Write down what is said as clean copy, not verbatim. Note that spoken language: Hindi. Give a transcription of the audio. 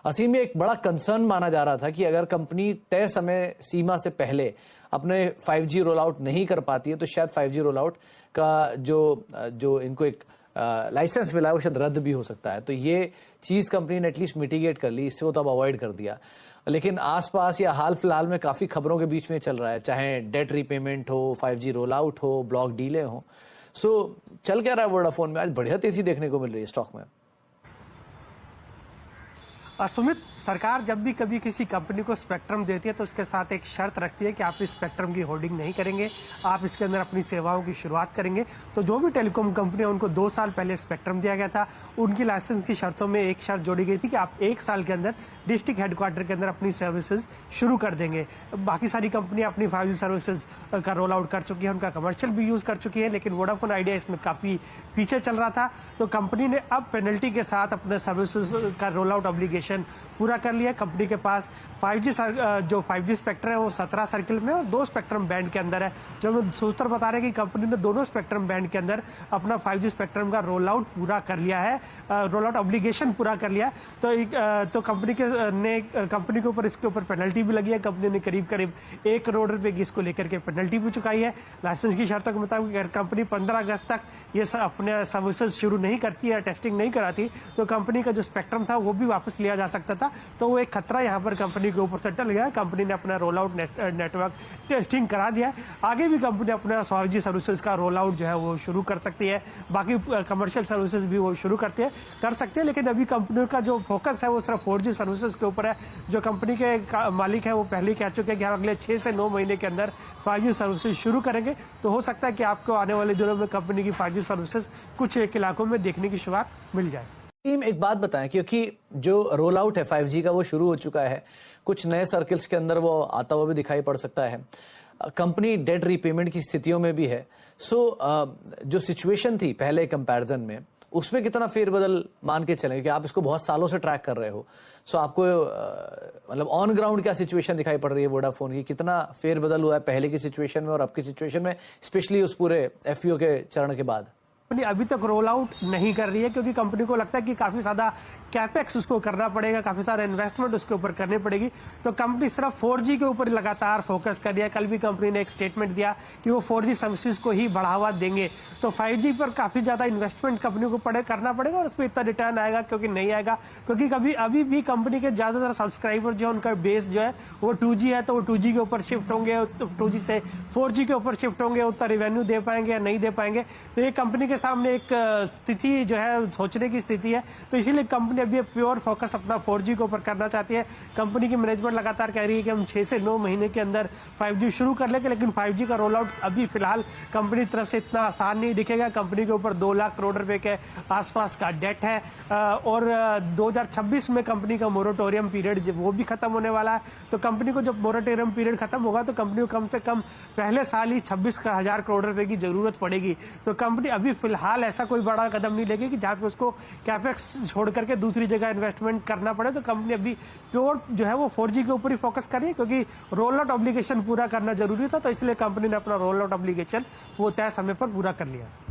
असीम, ये एक बड़ा कंसर्न माना जा रहा था कि अगर कंपनी तय समय सीमा से पहले अपने 5G रोल आउट नहीं कर पाती है तो शायद 5G रोल आउट का जो इनको एक लाइसेंस मिला है वो शायद रद्द भी हो सकता है। तो ये चीज कंपनी ने एटलीस्ट मिटिगेट कर ली, इससे वो तो अब अवॉइड कर दिया। लेकिन आसपास या हाल फिलहाल में काफी खबरों के बीच में चल रहा है, चाहे डेट रीपेमेंट हो, 5G रोल आउट हो, ब्लॉक डीले हो। सो चल क्या रहा है वोडाफोन में? आज बढ़िया तेजी देखने को मिल रही है स्टॉक में। सुमित, सरकार जब भी कभी किसी कंपनी को स्पेक्ट्रम देती है तो उसके साथ एक शर्त रखती है कि आप इस स्पेक्ट्रम की होल्डिंग नहीं करेंगे, आप इसके अंदर अपनी सेवाओं की शुरुआत करेंगे। तो जो भी टेलीकॉम कंपनी है उनको 2 साल पहले स्पेक्ट्रम दिया गया था। उनकी लाइसेंस की शर्तों में एक शर्त जोड़ी गई थी कि आप 1 साल के अंदर डिस्ट्रिक्ट हेडक्वार्टर के अंदर अपनी सर्विसेज शुरू कर देंगे। बाकी सारी कंपनियां अपनी 5G सर्विसेज का रोल आउट कर चुकी है, उनका कमर्शियल भी यूज कर चुकी है, लेकिन वोडाफोन आइडिया इसमें काफी पीछे चल रहा था। तो कंपनी ने अब पेनल्टी के साथ अपने सर्विसेज का रोल आउट ऑब्लिगेशन पूरा कर लिया। कंपनी के पास 5G स्पेक्ट्रम है वो 17 सर्किल में और 2 स्पेक्ट्रम बैंड के अंदर है। जो सूत्र बता रहे हैं कि कंपनी ने दोनों स्पेक्ट्रम बैंड के अंदर अपना 5G स्पेक्ट्रम का रोल आउट पूरा कर लिया है, रोल आउट ऑब्लिगेशन पूरा कर लिया। तो कंपनी के ऊपर इसके ऊपर पेनल्टी भी लगी है। कंपनी ने करीब 1 करोड़ रुपए की इसको लेकर के पेनल्टी भी चुकाई है। लाइसेंस की शर्तों के मुताबिक अगर कंपनी 15 अगस्त तक ये अपने सर्विसेज शुरू नहीं करती है, टेस्टिंग नहीं कराती, तो कंपनी का जो स्पेक्ट्रम था वो भी वापस लिया जा सकता था। तो वो एक खतरा यहाँ पर कंपनी के ऊपर से टल गया। कंपनी ने अपना रोल आउट नेटवर्क टेस्टिंग करा दिया है। आगे भी कंपनी अपना 5G सर्विसेज का रोल आउट जो है वो शुरू कर सकती है। बाकी कमर्शियल सर्विसेज भी वो शुरू कर सकते हैं। लेकिन अभी कंपनी का जो फोकस है वो सिर्फ 4G सर्विसेज के ऊपर है। जो कंपनी के मालिक है वो पहले कह चुके हैं कि हम अगले 6 से 9 महीने के अंदर 5G सर्विसेज शुरू करेंगे। तो हो सकता है कि आपको आने वाले दिनों में कंपनी की 5G सर्विसेज कुछ एक इलाकों में देखने की शुरुआत मिल जाए। टीम, एक बात बताएं, क्योंकि जो रोल आउट है 5G का वो शुरू हो चुका है, कुछ नए सर्किल्स के अंदर वो आता हुआ भी दिखाई पड़ सकता है। कंपनी डेट रीपेमेंट की स्थितियों में भी है। जो सिचुएशन थी पहले कंपैरिजन में, उसमें कितना फेरबदल मान के चलें, क्योंकि आप इसको बहुत सालों से ट्रैक कर रहे हो। आपको मतलब ऑन ग्राउंड क्या सिचुएशन दिखाई पड़ रही है वोडाफोन की? कितना फेरबदल हुआ है पहले की सिचुएशन में और अब की सिचुएशन में, स्पेशली उस पूरे FPO के चरण के बाद? कंपनी अभी तक रोल आउट नहीं कर रही है क्योंकि कंपनी को लगता है कि काफी ज्यादा कैपेक्स उसको करना पड़ेगा, काफी सारा इन्वेस्टमेंट उसके ऊपर करनी पड़ेगी। तो कंपनी सिर्फ 4G के ऊपर लगातार फोकस कर रही है। कल भी कंपनी ने एक स्टेटमेंट दिया कि वो 4G सर्विसेज को ही बढ़ावा देंगे। तो 5G पर काफी ज्यादा इन्वेस्टमेंट कंपनी को करना पड़ेगा और उसमें इतना रिटर्न आएगा क्योंकि नहीं आएगा, क्योंकि अभी भी कंपनी के ज्यादातर सब्सक्राइबर जो है उनका बेस जो है वो 2G है। तो वो 2G के ऊपर शिफ्ट होंगे, 2G से 4G के ऊपर शिफ्ट होंगे, उतना रेवेन्यू दे पाएंगे या नहीं दे पाएंगे। तो ये कंपनी के सामने एक स्थिति जो है सोचने की स्थिति है। तो इसीलिए कंपनी अभी प्योर फोकस अपना 4G के ऊपर करना चाहती है। कंपनी की मैनेजमेंट लगातार कह रही है कि हम 6 से 9 महीने के अंदर 5G शुरू कर लेंगे, लेकिन 5G का रोल आउट अभी फिलहाल कंपनी की तरफ से इतना आसान नहीं दिखेगा। कंपनी के ऊपर 2 लाख करोड़ रुपए के आसपास का डेट है और 2026 में कंपनी का मोरेटोरियम पीरियड वो भी खत्म होने वाला है। तो कंपनी को जब मोरेटोरियम पीरियड खत्म होगा तो कंपनी को कम से कम पहले साल ही 26,000 करोड़ रुपए की जरूरत पड़ेगी। तो कंपनी अभी फिलहाल ऐसा कोई बड़ा कदम नहीं लेगी कि जहां पे उसको कैपेक्स छोड़ करके दूसरी जगह इन्वेस्टमेंट करना पड़े। तो कंपनी अभी प्योर जो है वो 4G के ऊपर ही फोकस कर रही है क्योंकि रोल आउट ऑब्लिगेशन पूरा करना जरूरी था। तो इसलिए कंपनी ने अपना रोल आउट ऑब्लिगेशन वो तय समय पर पूरा कर लिया।